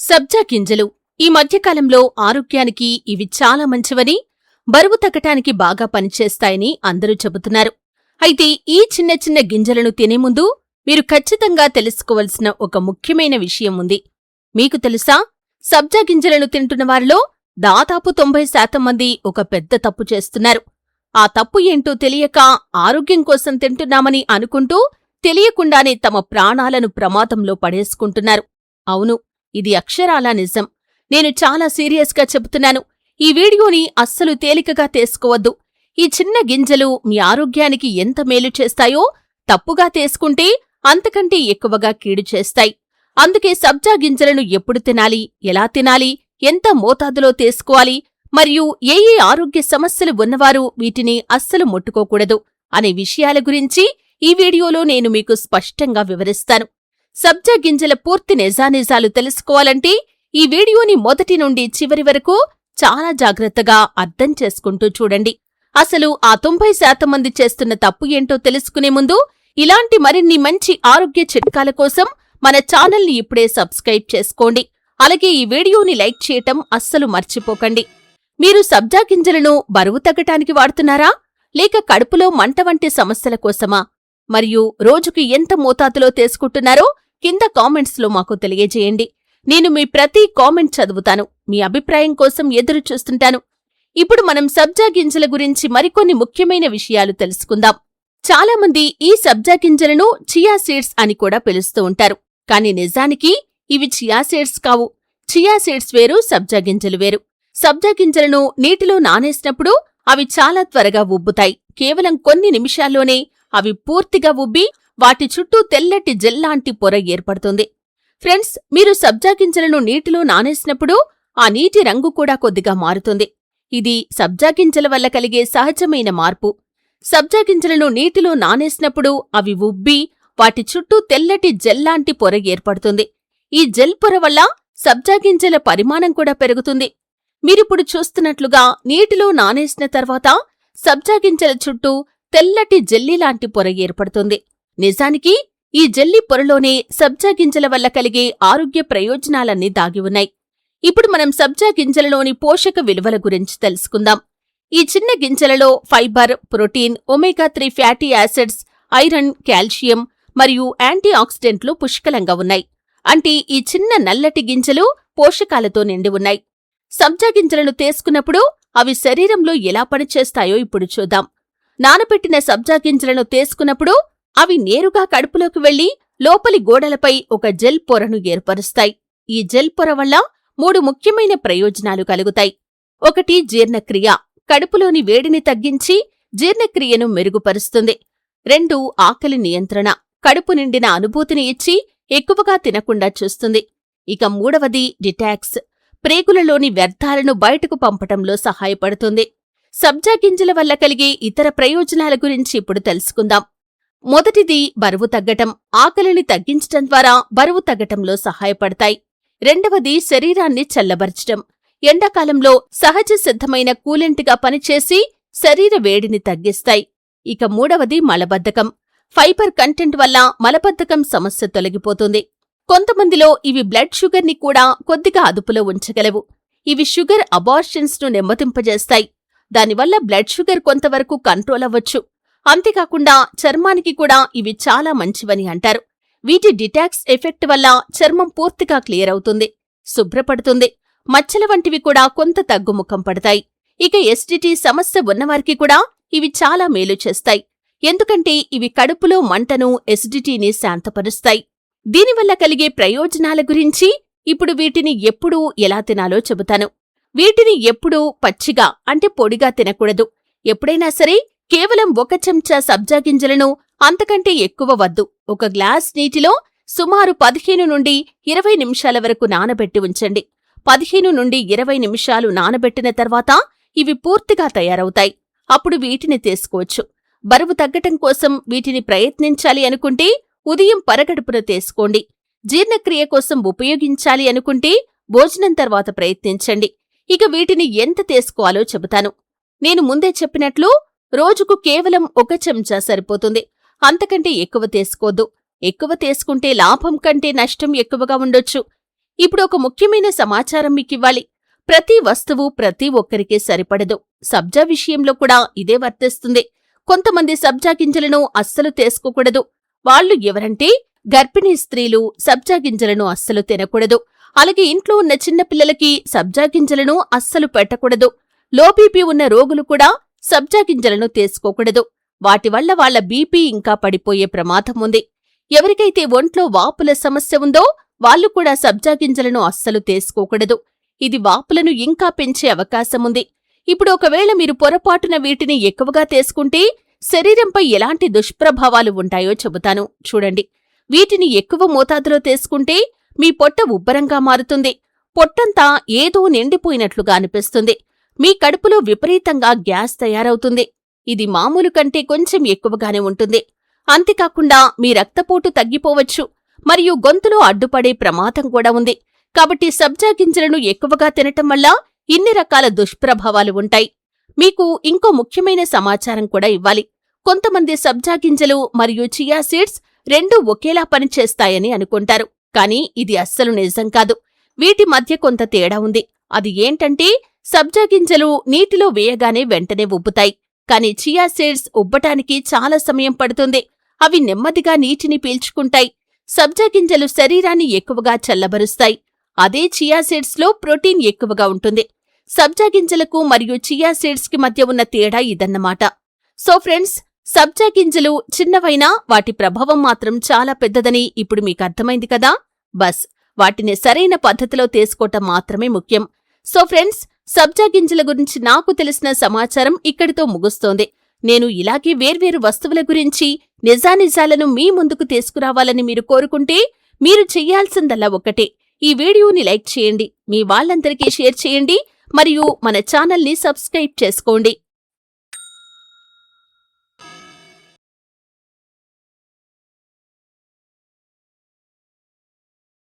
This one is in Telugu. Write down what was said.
సబ్జా గింజలు ఈ మధ్యకాలంలో ఆరోగ్యానికి ఇవి చాలా మంచివని, బరువు తగ్గటానికి బాగా పనిచేస్తాయని అందరూ చెబుతున్నారు. అయితే ఈ చిన్న చిన్న గింజలను తినే ముందు మీరు ఖచ్చితంగా తెలుసుకోవలసిన ఒక ముఖ్యమైన విషయం ఉంది. మీకు తెలుసా? సబ్జా గింజలను తింటున్న వారిలో దాదాపు 90% మంది ఒక పెద్ద తప్పు చేస్తున్నారు. ఆ తప్పు ఏంటో తెలియక ఆరోగ్యం కోసం తింటున్నామని అనుకుంటూ తెలియకుండానే తమ ప్రాణాలను ప్రమాదంలో పడేసుకుంటున్నారు. అవును, ఇది అక్షరాలా నిజం. నేను చాలా సీరియస్గా చెబుతున్నాను. ఈ వీడియోని అస్సలు తేలికగా తీసుకోవద్దు. ఈ చిన్న గింజలు మీ ఆరోగ్యానికి ఎంత మేలు చేస్తాయో తప్పుగా తీసుకుంటే అంతకంటే ఎక్కువగా కీడు చేస్తాయి. అందుకే సబ్జా గింజలను ఎప్పుడు తినాలి, ఎలా తినాలి, ఎంత మోతాదులో తీసుకోవాలి, మరియు ఏ ఏ ఆరోగ్య సమస్యలు ఉన్నవారు వీటిని అస్సలు ముట్టుకోకూడదు అనే విషయాల గురించి ఈ వీడియోలో నేను మీకు స్పష్టంగా వివరిస్తాను. సబ్జా గింజల పూర్తి నిజానిజాలు తెలుసుకోవాలంటే ఈ వీడియోని మొదటి నుండి చివరి వరకు చాలా జాగ్రత్తగా అర్థం చేసుకుంటూ చూడండి. అసలు ఆ 90% మంది చేస్తున్న తప్పు ఏంటో తెలుసుకునే ముందు ఇలాంటి మరిన్ని మంచి ఆరోగ్య చిట్కాల కోసం మన ఛానల్ని ఇప్పుడే సబ్స్క్రైబ్ చేసుకోండి. అలాగే ఈ వీడియోని లైక్ చేయటం అస్సలు మర్చిపోకండి. మీరు సబ్జా గింజలను బరువు తగ్గటానికి వాడుతున్నారా, లేక కడుపులో మంట వంటి సమస్యల కోసమా? మరియు రోజుకి ఎంత మోతాదులో తీసుకుంటున్నారో కింద కామెంట్స్లో మాకు తెలియజేయండి. నేను మీ ప్రతి కామెంట్ చదువుతాను. మీ అభిప్రాయం కోసం ఎదురు చూస్తుంటాను. ఇప్పుడు మనం సబ్జా గింజల గురించి మరికొన్ని ముఖ్యమైన విషయాలు తెలుసుకుందాం. చాలామంది ఈ సబ్జా గింజలను చియా సీడ్స్ అని కూడా పిలుస్తూ ఉంటారు. కానీ నిజానికి ఇవి చియా సీడ్స్ కావు. చియా సీడ్స్ వేరు, సబ్జా గింజలు వేరు. సబ్జా గింజలను నీటిలో నానేసినప్పుడు అవి చాలా త్వరగా ఉబ్బుతాయి. కేవలం కొన్ని నిమిషాల్లోనే అవి పూర్తిగా ఉబ్బి వాటి చుట్టూ తెల్లటి జెల్లాంటి పొర ఏర్పడుతుంది. ఫ్రెండ్స్, మీరు సబ్జా గింజలను నీటిలో నానేసినప్పుడు ఆ నీటి రంగు కూడా కొద్దిగా మారుతుంది. ఇది సబ్జా గింజల వల్ల కలిగే సహజమైన మార్పు. సబ్జా గింజలను నీటిలో నానేసినప్పుడు అవి ఉబ్బి వాటి చుట్టూ తెల్లటి జెల్లాంటి పొర ఏర్పడుతుంది. ఈ జెల్ పొర వల్ల సబ్జా గింజల పరిమాణం కూడా పెరుగుతుంది. మీరిప్పుడు చూస్తున్నట్లుగా నీటిలో నానేసిన తర్వాత సబ్జా గింజల చుట్టూ తెల్లటి జెల్లీలాంటి పొర ఏర్పడుతుంది. నిజానికి ఈ జెల్లీ పొరలోనే సబ్జా గింజల వల్ల కలిగే ఆరోగ్య ప్రయోజనాలన్నీ దాగి ఉన్నాయి. ఇప్పుడు మనం సబ్జా గింజలలోని పోషక విలువల గురించి తెలుసుకుందాం. ఈ చిన్న గింజలలో fibre, protein, ఒమేగా-3 fatty acids, iron, calcium మరియు యాంటీ ఆక్సిడెంట్లు పుష్కలంగా ఉన్నాయి. అంటే ఈ చిన్న నల్లటి గింజలు పోషకాలతో నిండి ఉన్నాయి. సబ్జా గింజలను తీసుకున్నప్పుడు అవి శరీరంలో ఎలా పనిచేస్తాయో ఇప్పుడు చూద్దాం. నానబెట్టిన సబ్జా గింజలను తీసుకున్నప్పుడు అవి నేరుగా కడుపులోకి వెళ్లి లోపలి గోడలపై ఒక జెల్ పొరను ఏర్పరుస్తాయి. ఈ జెల్ పొర వల్ల 3 ముఖ్యమైన ప్రయోజనాలు కలుగుతాయి. 1. జీర్ణక్రియ. కడుపులోని వేడిని తగ్గించి జీర్ణక్రియను మెరుగుపరుస్తుంది. 2. ఆకలి నియంత్రణ. కడుపు నిండిన అనుభూతిని ఇచ్చి ఎక్కువగా తినకుండా చూస్తుంది. ఇక 3వది డిటాక్స్. ప్రేగులలోని వ్యర్థాలను బయటకు పంపటంలో సహాయపడుతుంది. సబ్జా గింజల వల్ల కలిగే ఇతర ప్రయోజనాల గురించి ఇప్పుడు తెలుసుకుందాం. మొదటిది బరువు తగ్గటం. ఆకలిని తగ్గించటం ద్వారా బరువు తగ్గటంలో సహాయపడతాయి. 2వది శరీరాన్ని చల్లబరచటం. ఎండాకాలంలో సహజ సిద్ధమైన కూలెంట్గా పనిచేసి శరీర వేడిని తగ్గిస్తాయి. ఇక 3వది మలబద్ధకం. ఫైబర్ కంటెంట్ వల్ల మలబద్ధకం సమస్య తొలగిపోతుంది. కొంతమందిలో ఇవి బ్లడ్ షుగర్ని కూడా కొద్దిగా అదుపులో ఉంచగలవు. ఇవి షుగర్ అబార్షన్స్ ను నెమ్మదింపజేస్తాయి. దానివల్ల బ్లడ్ షుగర్ కొంతవరకు కంట్రోల్ అవ్వచ్చు. అంతేకాకుండా చర్మానికి కూడా ఇవి చాలా మంచివని అంటారు. వీటి డిటాక్స్ ఎఫెక్ట్ వల్ల చర్మం పూర్తిగా క్లియర్ అవుతుంది, శుభ్రపడుతుంది. మచ్చల వంటివి కూడా కొంత తగ్గుముఖం పడతాయి. ఇక ఎసిడిటీ సమస్య ఉన్నవారికి కూడా ఇవి చాలా మేలు చేస్తాయి. ఎందుకంటే ఇవి కడుపులో మంటను, ఎసిడిటీని శాంతపరుస్తాయి. దీనివల్ల కలిగే ప్రయోజనాల గురించి ఇప్పుడు వీటిని ఎప్పుడు ఎలా తినాలో చెబుతాను. వీటిని ఎప్పుడూ పచ్చిగా అంటే పొడిగా తినకూడదు. ఎప్పుడైనా సరే కేవలం 1 చెంచా సబ్జా గింజలను, అంతకంటే ఎక్కువ వద్దు, 1 గ్లాస్ నీటిలో సుమారు 15 నుండి 20 నిమిషాల వరకు నానబెట్టి ఉంచండి. 15 నుండి 20 నిమిషాలు నానబెట్టిన తర్వాత ఇవి పూర్తిగా తయారవుతాయి. అప్పుడు వీటిని తీసుకోవచ్చు. బరువు తగ్గటం కోసం వీటిని ప్రయత్నించాలి అనుకుంటే ఉదయం పరగడుపున తీసుకోండి. జీర్ణక్రియ కోసం ఉపయోగించాలి అనుకుంటే భోజనం తర్వాత ప్రయత్నించండి. ఇక వీటిని ఎంత తీసుకోవాలో చెబుతాను. నేను ముందే చెప్పినట్లు రోజుకు కేవలం 1 చెంచా సరిపోతుంది. అంతకంటే ఎక్కువ తీసుకోవద్దు. ఎక్కువ తీసుకుంటే లాభం కంటే నష్టం ఎక్కువగా ఉండొచ్చు. ఇప్పుడు ఒక ముఖ్యమైన సమాచారం మీకివ్వాలి. ప్రతి వస్తువు ప్రతి ఒక్కరికి సరిపడదు. సబ్జా విషయంలో కూడా ఇదే వర్తిస్తుంది. కొంతమంది సబ్జా గింజలను అస్సలు తీసుకోకూడదు. వాళ్ళు ఎవరంటే గర్భిణీ స్త్రీలు సబ్జా గింజలను అస్సలు తినకూడదు. అలాగే ఇంట్లో ఉన్న చిన్నపిల్లలకి సబ్జా గింజలను అస్సలు పెట్టకూడదు. లో బీపీ ఉన్న రోగులు కూడా సబ్జా గింజలను తీసుకోకూడదు. వాటి వల్ల వాళ్ల బీపీ ఇంకా పడిపోయే ప్రమాదం ఉంది. ఎవరికైతే ఒంట్లో వాపుల సమస్య ఉందో వాళ్లు కూడా సబ్జా గింజలను అస్సలు తీసుకోకూడదు. ఇది వాపులను ఇంకా పెంచే అవకాశముంది. ఇప్పుడు ఒకవేళ మీరు పొరపాటున వీటిని ఎక్కువగా తీసుకుంటే శరీరంపై ఎలాంటి దుష్ప్రభావాలు ఉంటాయో చెబుతాను చూడండి. వీటిని ఎక్కువ మోతాదులో తీసుకుంటే మీ పొట్ట ఉబ్బరంగా మారుతుంది. పొట్టంతా ఏదో నిండిపోయినట్లుగా అనిపిస్తుంది. మీ కడుపులో విపరీతంగా గ్యాస్ తయారవుతుంది. ఇది మామూలు కంటే కొంచెం ఎక్కువగానే ఉంటుంది. అంతేకాకుండా మీ రక్తపోటు తగ్గిపోవచ్చు మరియు గొంతులో అడ్డుపడే ప్రమాదం కూడా ఉంది. కాబట్టి సబ్జా గింజలను ఎక్కువగా తినటం వల్ల ఇన్ని రకాల దుష్ప్రభావాలు ఉంటాయి. మీకు ఇంకో ముఖ్యమైన సమాచారం కూడా ఇవ్వాలి. కొంతమంది సబ్జా గింజలు మరియు చియా సీడ్స్ రెండూ ఒకేలా పనిచేస్తాయని అనుకుంటారు. కానీ ఇది అస్సలు నిజం కాదు. వీటి మధ్య కొంత తేడా ఉంది. అది ఏంటంటే సబ్జా గింజలు నీటిలో వేయగానే వెంటనే ఉబ్బుతాయి. కానీ చియా సీడ్స్ ఉబ్బటానికి చాలా సమయం పడుతుంది. అవి నెమ్మదిగా నీటిని పీల్చుకుంటాయి. సబ్జా గింజలు శరీరాన్ని ఎక్కువగా చల్లబరుస్తాయి. అదే చియా సీడ్స్లో ప్రోటీన్ ఎక్కువగా ఉంటుంది. సబ్జా గింజలకు మరియు చియా సీడ్స్కి మధ్య ఉన్న తేడా ఇదన్నమాట. సో ఫ్రెండ్స్, సబ్జా గింజలు చిన్నవైనా వాటి ప్రభావం మాత్రం చాలా పెద్దదని ఇప్పుడు మీకు అర్థమైంది కదా. బస్ వాటిని సరైన పద్ధతిలో తీసుకోవటం మాత్రమే ముఖ్యం. సో ఫ్రెండ్స్, సబ్జా గింజల గురించి నాకు తెలిసిన సమాచారం ఇక్కడితో ముగుస్తోంది. నేను ఇలాగే వేర్వేరు వస్తువుల గురించి నిజానిజాలను మీ ముందుకు తీసుకురావాలని మీరు కోరుకుంటే మీరు చెయ్యాల్సిందల్లా ఒకటే, ఈ వీడియోని లైక్ చేయండి, మీ వాళ్ళందరికీ షేర్ చేయండి మరియు మన ఛానల్ని సబ్స్క్రైబ్ చేసుకోండి.